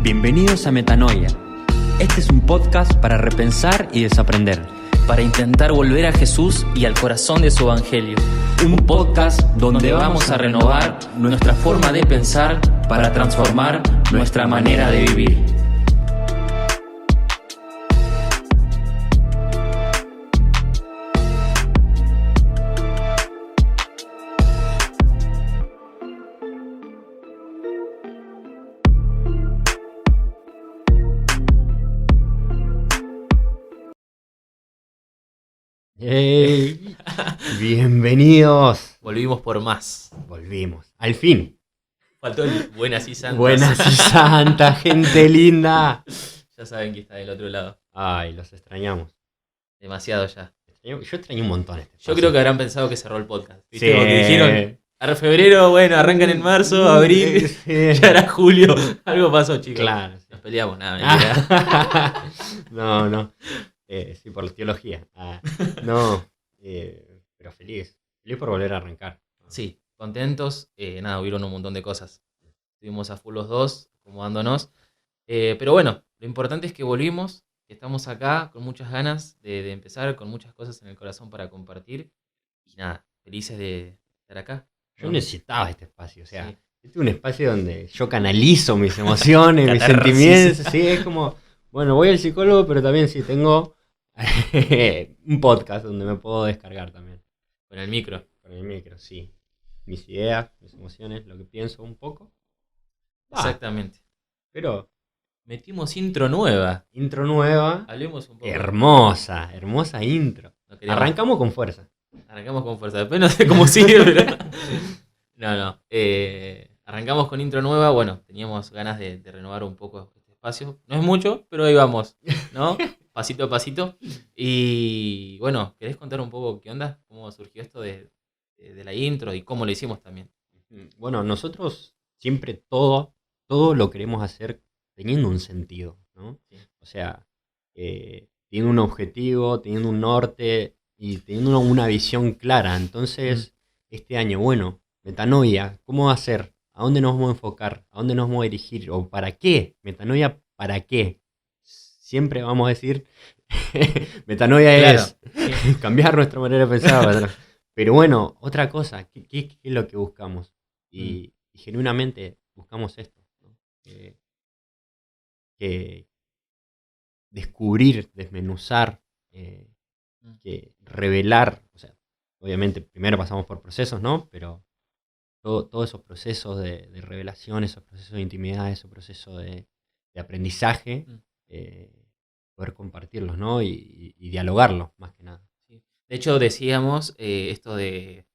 Bienvenidos a Metanoia. Este es un podcast para repensar y desaprender. Para intentar volver a Jesús y al corazón de su evangelio. Un podcast donde vamos a renovar nuestra forma de pensar para transformar nuestra manera de vivir. ¡Hey! ¡Bienvenidos! Volvimos por más. Volvimos. Al fin. Faltó el buenas y santas. Buenas y santa, gente linda. Ya saben que está del otro lado. Ay, los extrañamos. Demasiado ya. Yo extraño un montón este Yo espacio. creo que habrán pensado que cerró el podcast. ¿Viste? Sí. Porque dijeron, a febrero, bueno, arrancan en marzo, abril, Sí. ya era julio. Algo pasó, chicos. Claro. Nos peleamos, nada, mentira. No. Sí, por la teología. No. Pero feliz. Feliz por volver a arrancar. Sí, contentos. Nada, hubieron un montón de cosas. Estuvimos a full los dos, acomodándonos. Pero bueno, lo importante es que volvimos, que estamos acá con muchas ganas de empezar, con muchas cosas en el corazón para compartir. Y nada, felices de estar acá. Yo necesitaba este espacio. O sea, Sí. este es un espacio donde yo canalizo mis emociones, mis Catarsis. sentimientos. Sí, es como, bueno, voy al psicólogo, pero también sí tengo un podcast donde me puedo descargar también. Con el micro. Con el micro, sí. Mis ideas, mis emociones, lo que pienso un poco. Exactamente. Pero Metimos intro nueva. intro nueva, Hablemos un poco. hermosa intro. No queríamos- Arrancamos con fuerza. Arrancamos con fuerza. Después no sé cómo sigue, pero... No. Arrancamos con intro nueva. Bueno, teníamos ganas de renovar un poco este espacio. No es mucho, pero ahí vamos, ¿no? Pasito a pasito. Y bueno, ¿querés contar un poco qué onda? ¿Cómo surgió esto de la intro y cómo lo hicimos también? Bueno, nosotros siempre todo lo queremos hacer teniendo un sentido, ¿no? Sí. O sea, teniendo un objetivo, teniendo un norte y teniendo una visión clara. Entonces, este año, bueno, metanoia, ¿cómo va a ser? ¿A dónde nos vamos a enfocar? ¿A dónde nos vamos a dirigir? ¿O para qué? Metanoia, ¿para qué? Siempre vamos a decir, metanoia Claro. es cambiar nuestra manera de pensar. Pero bueno, otra cosa, ¿qué es lo que buscamos? Y genuinamente buscamos esto, ¿no? Que descubrir, desmenuzar, que revelar, o sea, obviamente primero pasamos por procesos, ¿no? Pero todos esos procesos de revelación, esos procesos de intimidad, esos procesos de aprendizaje, poder compartirlos, ¿no? Y dialogarlos, más que nada. De hecho, decíamos esto de,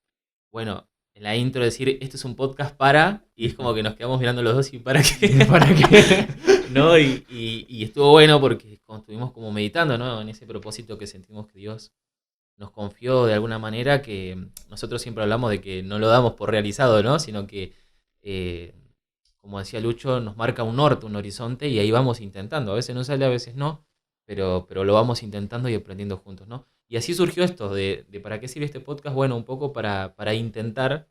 bueno, en la intro decir, esto es un podcast para, y es como que nos quedamos mirando los dos y ¿para qué? ¿Para qué? ¿No? Y estuvo bueno porque estuvimos como meditando, ¿no? En ese propósito que sentimos que Dios nos confió de alguna manera, que nosotros siempre hablamos de que no lo damos por realizado, ¿no? Sino que, como decía Lucho, nos marca un norte, un horizonte, y ahí vamos intentando. A veces no sale, a veces no, pero lo vamos intentando y aprendiendo juntos, ¿no? Y así surgió esto de ¿para qué sirve este podcast? Bueno, un poco para intentar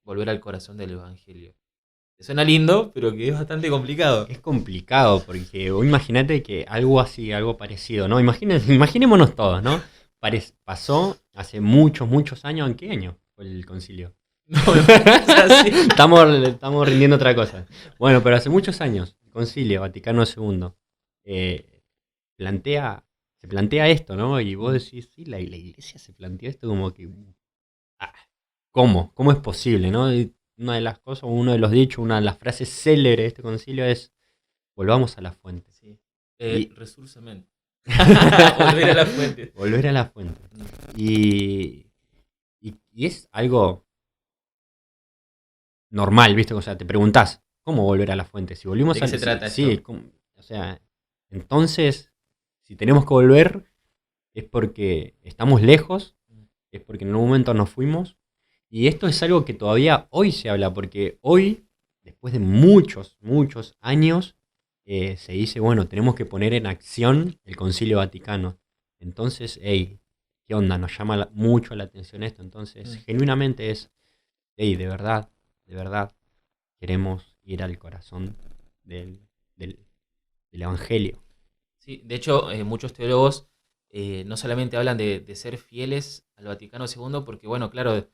volver al corazón del Evangelio. Que suena lindo, pero que es bastante complicado. Es complicado porque vos imagínate que algo así, algo parecido, ¿no? Imaginémonos todos, ¿no? Pasó hace muchos años. ¿En qué año fue el concilio? No, o sea, sí. Estamos rindiendo otra cosa. Bueno, pero hace muchos años, el concilio Vaticano II se plantea esto, ¿no? Y vos decís, sí, la iglesia se planteó esto como que... ¿Cómo? ¿Cómo es posible, no? Y una de las cosas, uno de los dichos, una de las frases célebres de este concilio es: volvamos a la fuente. Sí. Y- Resursamente. Volver a la fuente. Volver a la fuente. Y es algo normal, ¿viste? O sea, te preguntás, ¿cómo volver a la fuente? Si volvimos ¿De qué se trata sí, esto? o sea, entonces, si tenemos que volver, es porque estamos lejos, es porque en algún momento nos fuimos. Y esto es algo que todavía hoy se habla, porque hoy, después de muchos años, se dice, bueno, tenemos que poner en acción el Concilio Vaticano. Entonces, hey, ¿qué onda? Nos llama mucho la atención esto. Entonces, genuinamente es, hey, de verdad, queremos ir al corazón del Evangelio. Sí, de hecho, muchos teólogos no solamente hablan de ser fieles al Vaticano II, porque, bueno, claro, de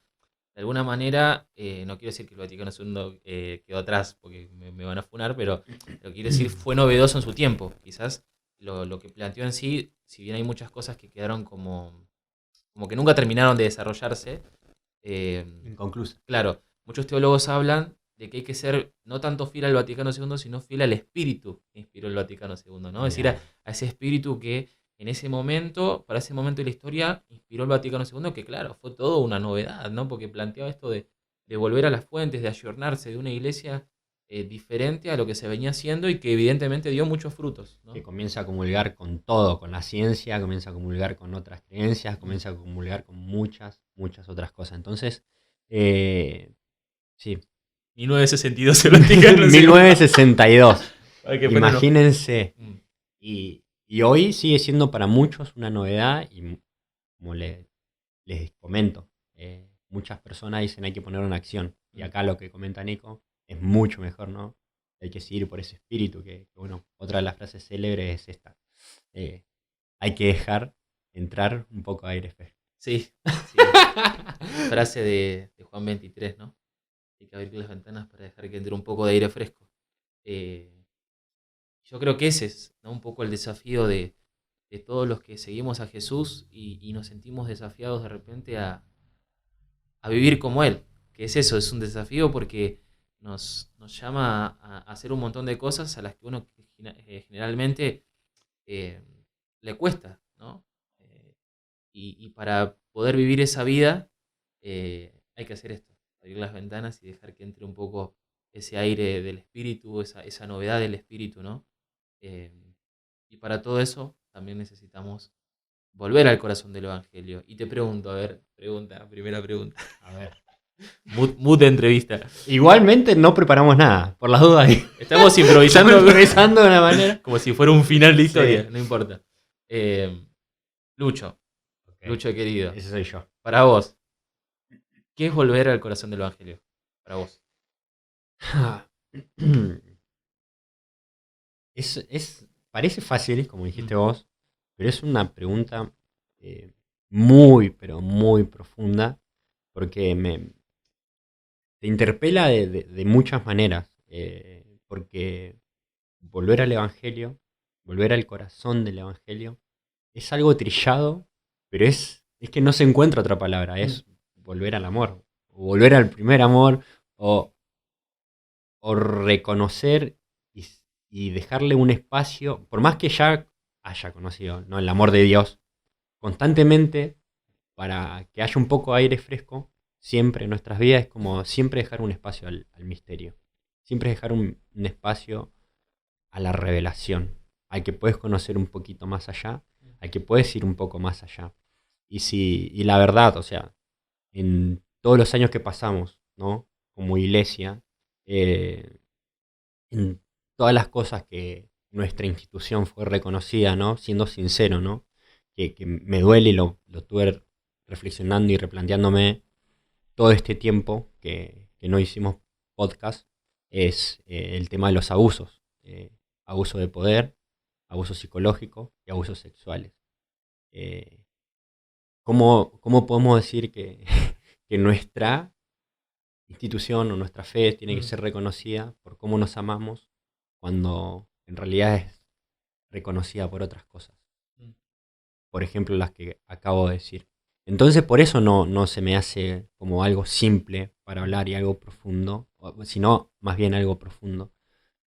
alguna manera, no quiero decir que el Vaticano II quedó atrás, porque me van a funar, pero lo que quiero decir fue novedoso en su tiempo. Quizás lo que planteó en sí, si bien hay muchas cosas que quedaron como que nunca terminaron de desarrollarse, Inconclusa. claro, muchos teólogos hablan de que hay que ser no tanto fiel al Vaticano II, sino fiel al espíritu que inspiró el Vaticano II, ¿no? Es decir, a ese espíritu que en ese momento, para ese momento de la historia, inspiró el Vaticano II, que claro, fue todo una novedad, ¿no? Porque planteaba esto de volver a las fuentes, de ayornarse de una iglesia diferente a lo que se venía haciendo y que evidentemente dio muchos frutos, ¿no? Que comienza a comulgar con todo, con la ciencia, comienza a comulgar con otras creencias, comienza a comulgar con muchas, muchas otras cosas. Entonces, sí. 1962 el Vaticano II. 1962. Ay, qué pena, no. Imagínense. Mm. Y hoy sigue siendo para muchos una novedad y como les comento, muchas personas dicen hay que ponerlo en acción. Y acá lo que comenta Nico es mucho mejor, ¿no? Hay que seguir por ese espíritu que, bueno, otra de las frases célebres es esta. Hay que dejar entrar un poco de aire fresco. Sí, sí. Frase de Juan 23, ¿no? Hay que abrir las ventanas para dejar que entre un poco de aire fresco. Yo creo que ese es, ¿no?, un poco el desafío de todos los que seguimos a Jesús y nos sentimos desafiados de repente a vivir como Él. Que es eso, es un desafío porque nos llama a hacer un montón de cosas a las que uno generalmente le cuesta, ¿no? Y para poder vivir esa vida hay que hacer esto, abrir las ventanas y dejar que entre un poco ese aire del espíritu, esa novedad del espíritu, ¿no? Y para todo eso también necesitamos volver al corazón del Evangelio. Y te pregunto, a ver, primera pregunta. A ver. Mood de entrevista. Igualmente no preparamos nada, por las dudas. Estamos improvisando, Estamos improvisando de una manera. como si fuera un final de historia, Sí. no importa. Lucho, Okay. Lucho querido, Ese soy yo. para vos, ¿qué es volver al corazón del Evangelio? Para vos. Parece fácil, como dijiste vos, pero es una pregunta muy, pero muy profunda, porque te interpela de muchas maneras, porque volver al Evangelio, volver al corazón del Evangelio, es algo trillado, pero es que no se encuentra otra palabra, es volver al amor, o volver al primer amor, o reconocer y dejarle un espacio, por más que ya haya conocido, ¿no?, el amor de Dios, constantemente, para que haya un poco de aire fresco, siempre en nuestras vidas es como siempre dejar un espacio al misterio, siempre dejar un espacio a la revelación, al que puedes conocer un poquito más allá, al que puedes ir un poco más allá. Y la verdad, o sea, en todos los años que pasamos, ¿no?, como iglesia, en todas las cosas que nuestra institución fue reconocida, ¿no?, siendo sincero, ¿no?, que me duele y lo estuve reflexionando y replanteándome todo este tiempo que no hicimos podcast, es el tema de los abusos. Abuso de poder, abuso psicológico y abusos sexuales. ¿Cómo podemos decir que, que nuestra institución o nuestra fe tiene que ser reconocida por cómo nos amamos cuando en realidad es reconocida por otras cosas? Por ejemplo, las que acabo de decir. Entonces, por eso no se me hace como algo simple para hablar y algo profundo, sino más bien algo profundo,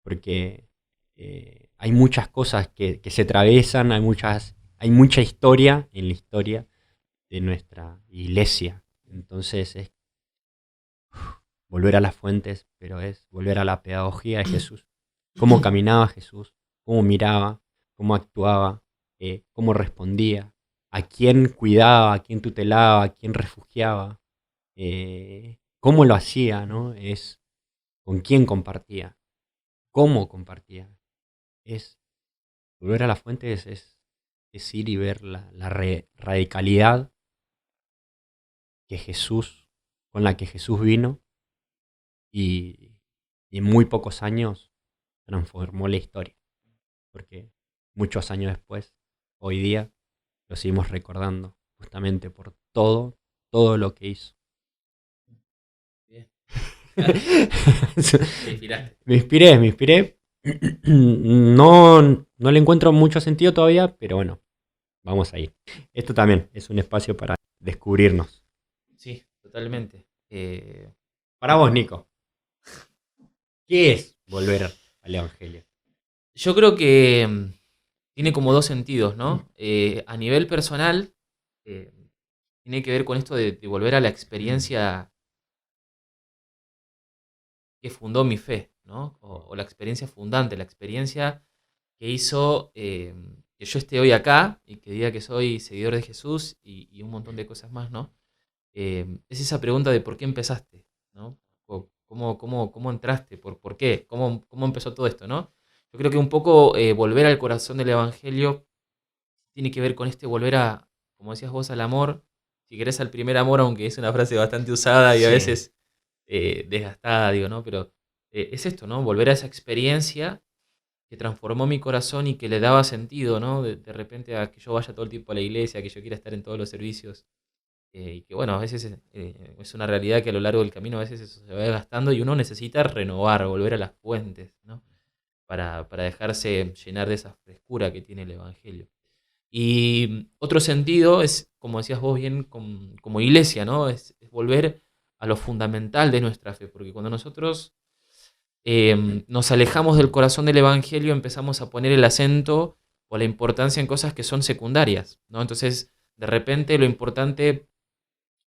porque hay muchas cosas que se atraviesan, hay mucha historia en la historia de nuestra iglesia. Entonces es volver a las fuentes, pero es volver a la pedagogía de Jesús. Cómo caminaba Jesús, cómo miraba, cómo actuaba, cómo respondía, a quién cuidaba, a quién tutelaba, a quién refugiaba, cómo lo hacía, ¿no? Es con quién compartía, cómo compartía. Es volver a la fuente, es ir y ver la radicalidad que con la que Jesús vino y en muy pocos años transformó la historia. Porque muchos años después, hoy día, lo seguimos recordando justamente por todo lo que hizo. Bien. Te inspiraste. Me inspiré. No le encuentro mucho sentido todavía, pero bueno, vamos ahí. Esto también es un espacio para descubrirnos. Sí, totalmente. Para vos, Nico, ¿qué es volver al Evangelio? Yo creo que tiene como dos sentidos, ¿no? A nivel personal, eh, tiene que ver con esto de volver a la experiencia que fundó mi fe, ¿no? O la experiencia fundante, la experiencia que hizo que yo esté hoy acá y que diga que soy seguidor de Jesús y un montón de cosas más, ¿no? Es esa pregunta de por qué empezaste, ¿no? O cómo entraste, por qué, cómo empezó todo esto, ¿no? Yo creo que un poco volver al corazón del Evangelio tiene que ver con volver a, como decías vos, al amor, si querés al primer amor, aunque es una frase bastante usada y a Sí. veces desgastada, digo, ¿no? Pero es esto, ¿no? Volver a esa experiencia que transformó mi corazón y que le daba sentido, ¿no? De repente a que yo vaya todo el tiempo a la iglesia, que yo quiera estar en todos los servicios. Y que bueno, a veces es una realidad que a lo largo del camino a veces eso se va desgastando y uno necesita renovar, volver a las fuentes, ¿no? Para dejarse llenar de esa frescura que tiene el Evangelio. Y otro sentido es, como decías vos bien, como iglesia, ¿no? Es volver a lo fundamental de nuestra fe, porque cuando nosotros nos alejamos del corazón del Evangelio, empezamos a poner el acento o la importancia en cosas que son secundarias, ¿no? Entonces, de repente lo importante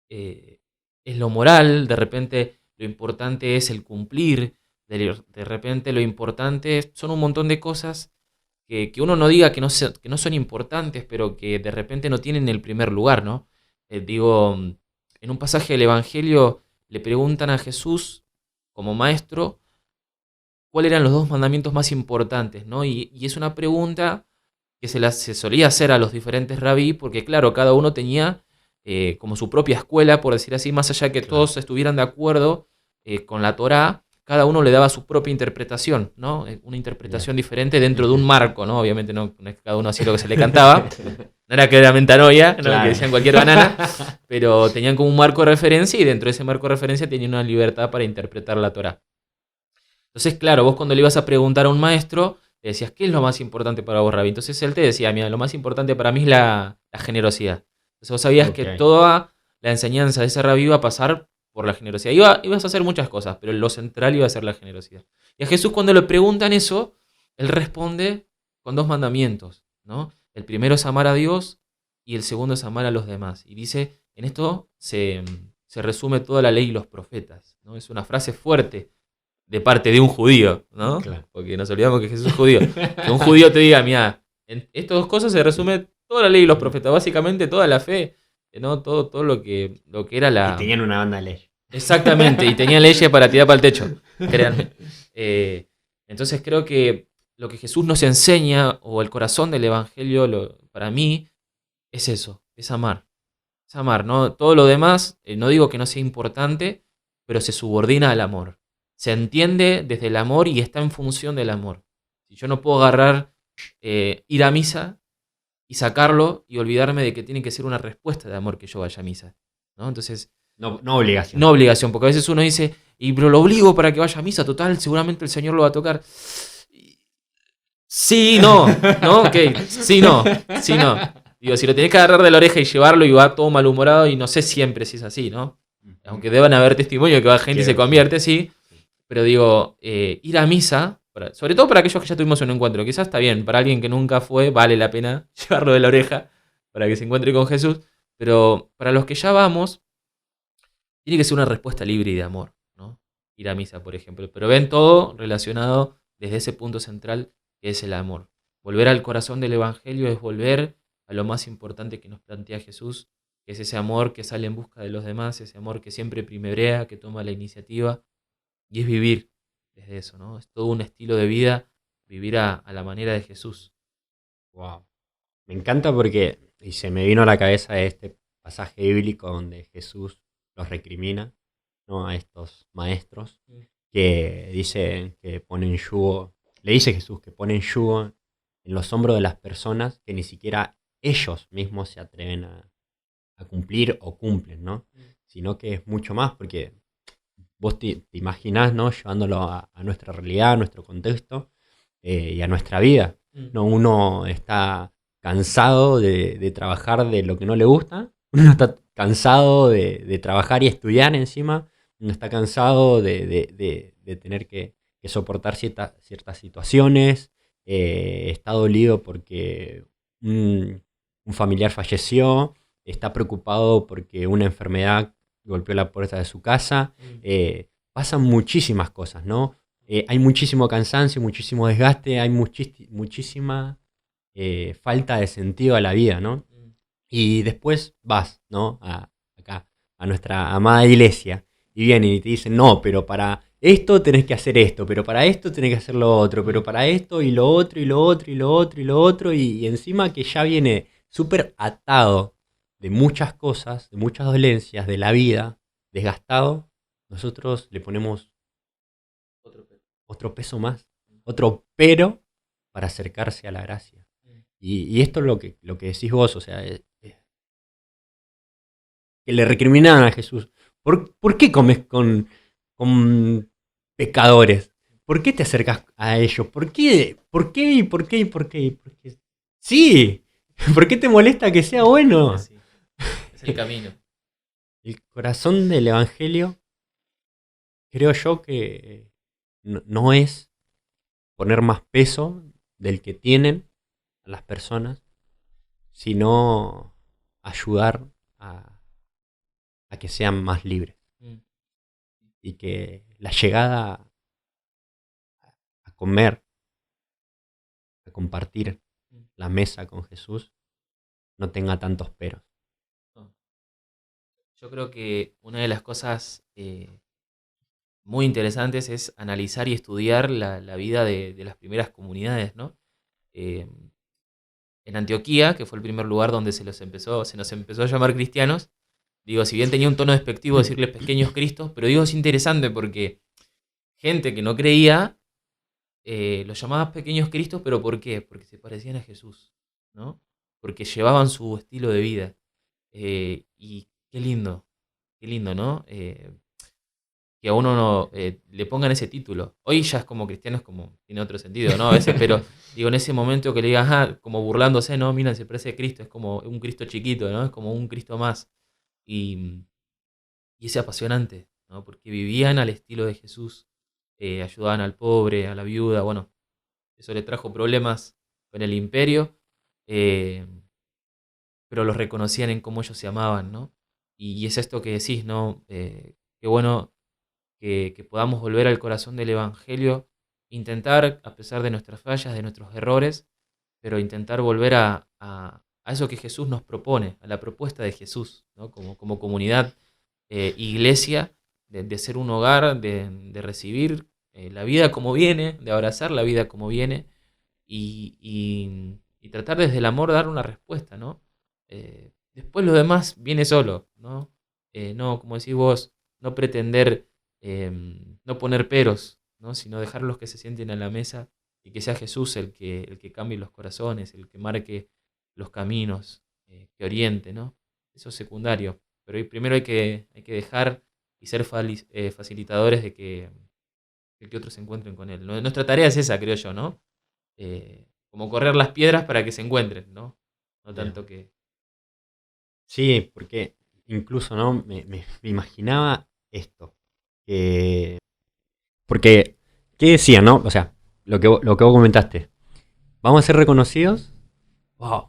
es lo moral, de repente lo importante es el cumplir, de repente lo importante son un montón de cosas que uno no diga que no son importantes, pero que de repente no tienen el primer lugar, ¿no? Digo, en un pasaje del Evangelio le preguntan a Jesús como maestro cuáles eran los dos mandamientos más importantes, ¿no? Y es una pregunta que se solía hacer a los diferentes rabí, porque claro, cada uno tenía como su propia escuela, por decir así, más allá de que Claro. todos estuvieran de acuerdo con la Torá, cada uno le daba su propia interpretación, ¿no? Una interpretación diferente dentro de un marco, ¿no? Obviamente no es que cada uno hacía lo que se le cantaba, no era que era mentanoia, ¿no? Claro. Que decían cualquier banana, pero tenían como un marco de referencia y dentro de ese marco de referencia tenían una libertad para interpretar la Torá. Entonces, claro, vos cuando le ibas a preguntar a un maestro, le decías, ¿qué es lo más importante para vos, Rabí? Entonces él te decía, mira, lo más importante para mí es la generosidad. Entonces vos sabías que Ok. toda la enseñanza de ese rabí iba a pasar por la generosidad. Ibas a hacer muchas cosas, pero lo central iba a ser la generosidad. Y a Jesús cuando le preguntan eso, él responde con dos mandamientos, ¿no? El primero es amar a Dios y el segundo es amar a los demás. Y dice, en esto se resume toda la ley y los profetas, ¿no? Es una frase fuerte de parte de un judío, ¿no? Claro. Porque nos olvidamos que Jesús es judío. Que un judío te diga, mira, en estas dos cosas se resume toda la ley y los profetas, básicamente toda la fe, ¿no? Todo lo que era la... Y tenían una banda de ley. Exactamente, y tenía leyes para tirar para el techo, créanme. Entonces creo que lo que Jesús nos enseña, o el corazón del Evangelio, para mí, es eso, es amar. Es amar, ¿no? Todo lo demás, no digo que no sea importante, pero se subordina al amor. Se entiende desde el amor y está en función del amor. Si yo no puedo agarrar, ir a misa y sacarlo y olvidarme de que tiene que ser una respuesta de amor que yo vaya a misa, ¿no? Entonces, No obligación. no obligación, porque a veces uno dice, pero lo obligo para que vaya a misa, total, seguramente el Señor lo va a tocar. Sí, no, ¿no? Ok, sí, no, sí, no. Digo, si lo tenés que agarrar de la oreja y llevarlo y va todo malhumorado, y no sé siempre si es así, ¿no? Aunque deban haber testimonio que va gente y se convierte, sí. Pero digo, ir a misa, sobre todo para aquellos que ya tuvimos un encuentro, quizás está bien, para alguien que nunca fue, vale la pena llevarlo de la oreja para que se encuentre con Jesús. Pero para los que ya vamos, tiene que ser una respuesta libre y de amor, ¿no? Ir a misa, por ejemplo. Pero ven todo relacionado desde ese punto central que es el amor. Volver al corazón del Evangelio es volver a lo más importante que nos plantea Jesús, que es ese amor que sale en busca de los demás, ese amor que siempre primerea, que toma la iniciativa, y es vivir desde eso, ¿no? Es todo un estilo de vida, vivir a la manera de Jesús. Wow. Me encanta porque, y se me vino a la cabeza este pasaje bíblico donde Jesús los recrimina, ¿no? A estos maestros que dicen que ponen yugo le dice Jesús que ponen yugo en los hombros de las personas que ni siquiera ellos mismos se atreven a cumplir o cumplen, ¿no? Sino que es mucho más, porque vos te imaginás, ¿no? Llevándolo a nuestra realidad, a nuestro contexto y a nuestra vida, ¿no? Uno está cansado de trabajar de lo que no le gusta, uno está cansado de trabajar y estudiar encima, uno está cansado de tener que soportar ciertas situaciones, está dolido porque un familiar falleció, está preocupado porque una enfermedad golpeó la puerta de su casa. Pasan muchísimas cosas, ¿no? Hay muchísimo cansancio, muchísimo desgaste, hay muchísima falta de sentido a la vida, ¿no? Y después vas, ¿no? Acá, a nuestra amada iglesia, y vienen y te dicen, no, pero para esto tenés que hacer esto, pero para esto tenés que hacer lo otro, pero para esto y lo otro y lo otro y lo otro y lo otro, y encima que ya viene súper atado de muchas cosas, de muchas dolencias de la vida, desgastado, nosotros le ponemos otro peso más, otro pero para acercarse a la gracia. Y esto es lo que decís vos, o sea, que le recriminaban a Jesús. ¿Por qué comes con pecadores? ¿Por qué te acercas a ellos? ¿Por qué? ¿Por qué? ¿Y por qué? ¿Y por qué? ¿Y por qué? Sí, ¿por qué te molesta que sea bueno? Sí, es el camino. El corazón del Evangelio, creo yo que no es poner más peso del que tienen a las personas, sino ayudar a que sean más libres. Y que la llegada a comer, a compartir la mesa con Jesús, no tenga tantos peros. Yo creo que una de las cosas muy interesantes es analizar y estudiar la vida de las primeras comunidades, ¿no? En Antioquía, que fue el primer lugar donde se nos empezó a llamar cristianos, digo, si bien tenía un tono despectivo decirles pequeños cristos, pero digo, es interesante porque gente que no creía los llamaba pequeños cristos, pero ¿por qué? Porque se parecían a Jesús, ¿no? Porque llevaban su estilo de vida. Y qué lindo, ¿no? Que a uno no, le pongan ese título. Hoy ya es como cristiano, es como, tiene otro sentido, ¿no? A veces, pero digo, en ese momento que le digas, como burlándose, no, mira, se parece a Cristo, es como un Cristo chiquito, ¿no? Es como un Cristo más. Y es apasionante, ¿no? Porque vivían al estilo de Jesús, ayudaban al pobre, a la viuda, bueno, eso le trajo problemas con el imperio, pero los reconocían en cómo ellos se amaban, ¿no? Y es esto que decís, ¿no? Qué bueno que podamos volver al corazón del Evangelio, intentar, a pesar de nuestras fallas, de nuestros errores, pero intentar volver a eso que Jesús nos propone, a la propuesta de Jesús, ¿no? Como comunidad, iglesia, de ser un hogar, de recibir la vida como viene, de abrazar la vida como viene y tratar desde el amor dar una respuesta, ¿no? Después lo demás viene solo, ¿no? No, como decís vos, no pretender, no poner peros, ¿no? Sino dejarlos que se sienten a la mesa y que sea Jesús el que cambie los corazones, el que marque los caminos, que oriente, ¿no? Eso es secundario. Pero primero hay que dejar y ser facilitadores de que otros se encuentren con Él. Nuestra tarea es esa, creo yo, ¿no? Como correr las piedras para que se encuentren, ¿no? No tanto que... Sí, porque incluso, ¿no? Me imaginaba esto. Porque, ¿qué decía, no? O sea, lo que vos comentaste. ¿Vamos a ser reconocidos? ¡Wow!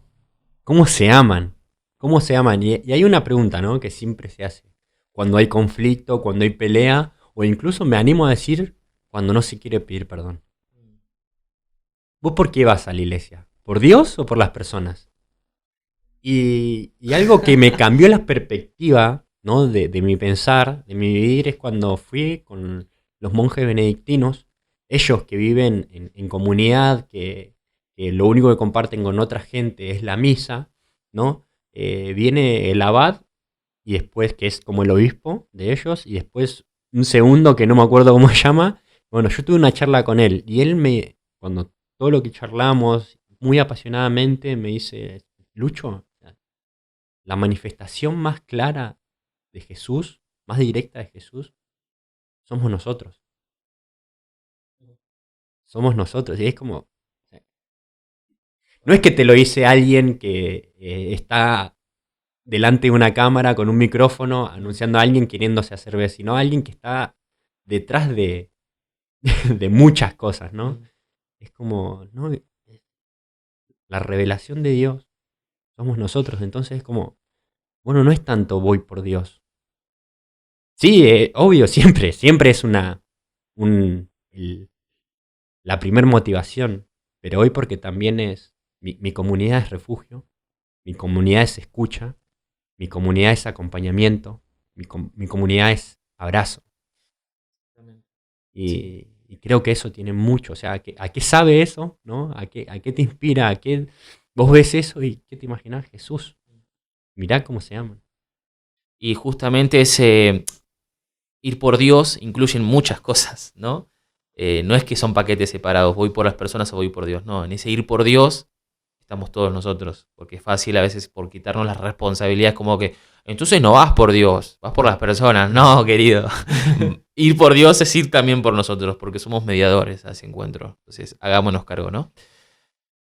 ¿Cómo se aman? ¿Cómo se aman? Y hay una pregunta, ¿no? Que siempre se hace. Cuando hay conflicto, cuando hay pelea, o incluso me animo a decir, cuando no se quiere pedir perdón. ¿Vos por qué vas a la iglesia? ¿Por Dios o por las personas? Y algo que me cambió la perspectiva, ¿no? de mi pensar, de mi vivir, es cuando fui con los monjes benedictinos, ellos que viven en comunidad, que lo único que comparten con otra gente es la misa, ¿no? Viene el abad, y después, que es como el obispo de ellos, y después un segundo que no me acuerdo cómo se llama. Bueno, yo tuve una charla con él, y él cuando todo lo que charlamos muy apasionadamente me dice, Lucho, la manifestación más clara de Jesús, más directa de Jesús, somos nosotros. Somos nosotros. Y es como, no es que te lo dice alguien que está delante de una cámara con un micrófono anunciando a alguien queriéndose hacer ver, sino alguien que está detrás de muchas cosas, ¿no? Es como, ¿no? La revelación de Dios somos nosotros. Entonces es como, bueno, no es tanto voy por Dios. Sí, obvio, siempre es la primer motivación, pero hoy porque también es, mi comunidad es refugio, mi comunidad es escucha, mi comunidad es acompañamiento, mi comunidad es abrazo. Y creo que eso tiene mucho, o sea, ¿a qué sabe eso? ¿No? ¿A qué te inspira? ¿A qué vos ves eso y qué te imaginás? Jesús. Mirá cómo se llaman. Y justamente ese ir por Dios incluye muchas cosas, ¿no? No es que son paquetes separados, voy por las personas o voy por Dios. No, en ese ir por Dios estamos todos nosotros, porque es fácil a veces por quitarnos las responsabilidades como que, entonces no vas por Dios, vas por las personas. No, querido. Ir por Dios es ir también por nosotros, porque somos mediadores a ese encuentro. Entonces, hagámonos cargo, ¿no?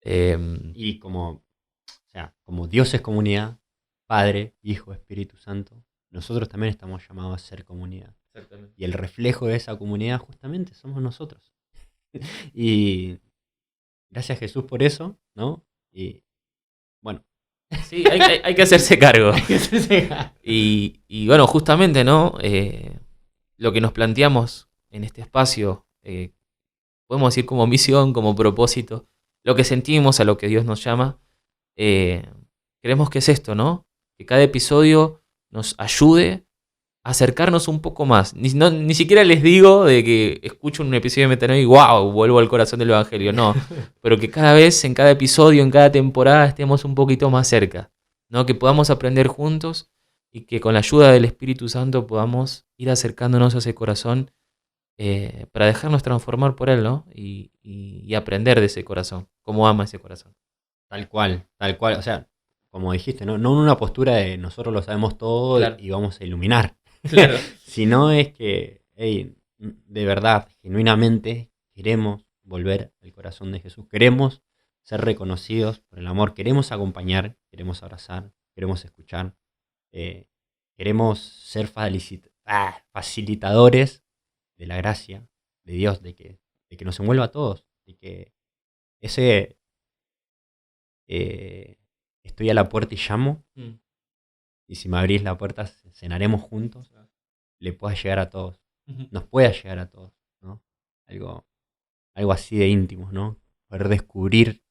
Y como Dios es comunidad, Padre, Hijo, Espíritu Santo, nosotros también estamos llamados a ser comunidad. Exactamente. Y el reflejo de esa comunidad justamente somos nosotros. Y gracias Jesús por eso, ¿no? Y bueno. Sí, hay que hacerse cargo. Y bueno, justamente, ¿no? Lo que nos planteamos en este espacio, podemos decir como misión, como propósito, lo que sentimos, a lo que Dios nos llama, creemos que es esto, ¿no? Que cada episodio nos ayude a acercarnos un poco más. Ni siquiera les digo de que escucho un episodio de Metanoia y wow, vuelvo al corazón del Evangelio, no. Pero que cada vez, en cada episodio, en cada temporada, estemos un poquito más cerca, ¿no? Que podamos aprender juntos y que con la ayuda del Espíritu Santo podamos ir acercándonos a ese corazón para dejarnos transformar por Él, ¿no? Y aprender de ese corazón, cómo ama ese corazón. Tal cual. O sea, como dijiste, no en una postura de nosotros lo sabemos todo, claro, y vamos a iluminar. Claro. Sino es que, hey, de verdad, genuinamente queremos volver al corazón de Jesús. Queremos ser reconocidos por el amor. Queremos acompañar, queremos abrazar, queremos escuchar. Queremos ser facilitadores de la gracia de Dios, de que nos envuelva a todos, de que ese estoy a la puerta y llamo, y si me abrís la puerta cenaremos juntos, le pueda llegar a todos, nos pueda llegar a todos, ¿no? Algo así de íntimo, ¿no? Poder descubrir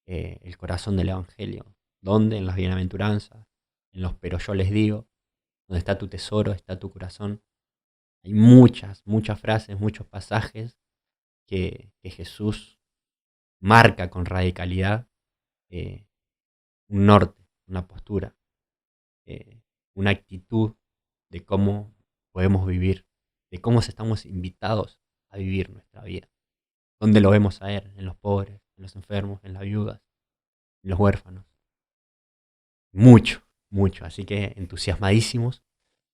el corazón del Evangelio. ¿Dónde? En las bienaventuranzas, en los pero yo les digo, donde está tu tesoro, está tu corazón. Hay muchas frases, muchos pasajes que Jesús marca con radicalidad un norte, una postura, una actitud de cómo podemos vivir, de cómo estamos invitados a vivir nuestra vida. ¿Dónde lo vemos a Él? En los pobres, en los enfermos, en las viudas, en los huérfanos. Mucho. Así que entusiasmadísimos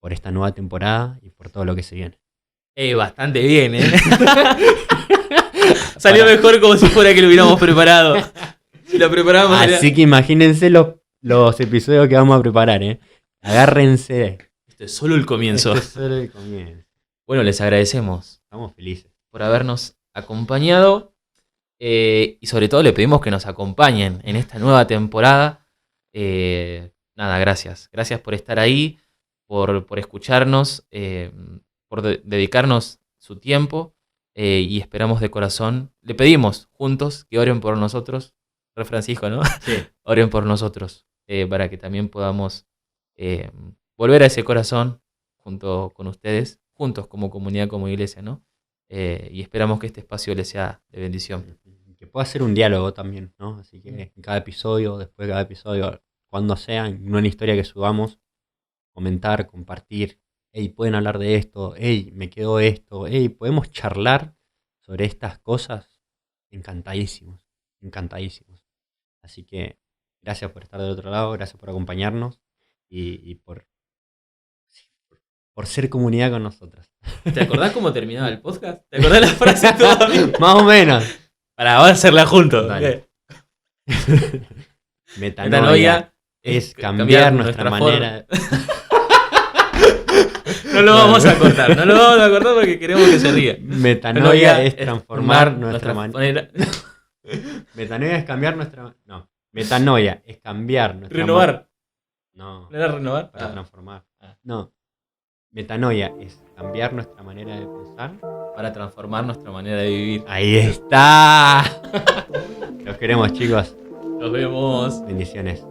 por esta nueva temporada y por todo lo que se viene. Bastante bien, ¿eh? Salió mejor como si fuera que lo hubiéramos preparado. Si lo preparamos. Así que imagínense los episodios que vamos a preparar, ¿eh? Agárrense. Esto es solo el comienzo. Bueno, les agradecemos. Estamos felices por habernos acompañado. Y sobre todo le pedimos que nos acompañen en esta nueva temporada. Nada, gracias. Gracias por estar ahí, por escucharnos, por dedicarnos su tiempo. Y esperamos de corazón, le pedimos juntos que oren por nosotros. Re Francisco, ¿no? Sí. Oren por nosotros, para que también podamos volver a ese corazón junto con ustedes, juntos como comunidad, como iglesia, ¿no? Y esperamos que este espacio les sea de bendición. Que pueda ser un diálogo también, ¿no? Así que en cada episodio, después de cada episodio, cuando sea, en una historia que subamos, comentar, compartir. Hey, pueden hablar de esto. Hey, me quedó esto. Hey, podemos charlar sobre estas cosas. encantadísimos, encantadísimos. Así que gracias por estar del otro lado, gracias por acompañarnos y por ser comunidad con nosotros. ¿Te acordás cómo terminaba el podcast? ¿Te acordás la frase todavía? Más o menos. Para, vamos a hacerla juntos. Dale. ¿Ok? Metanoia es cambiar nuestra manera. No lo vamos a cortar, no lo vamos a cortar porque queremos que se ría. Metanoia es transformar nuestra manera. manera. Metanoia es cambiar nuestra. No. Metanoia es cambiar nuestra. Renovar. No. ¿No era renovar? Para transformar. Ah. No. Metanoia es cambiar nuestra manera de pensar. Para transformar nuestra manera de vivir. Ahí está. Los queremos, chicos. Nos vemos. Bendiciones.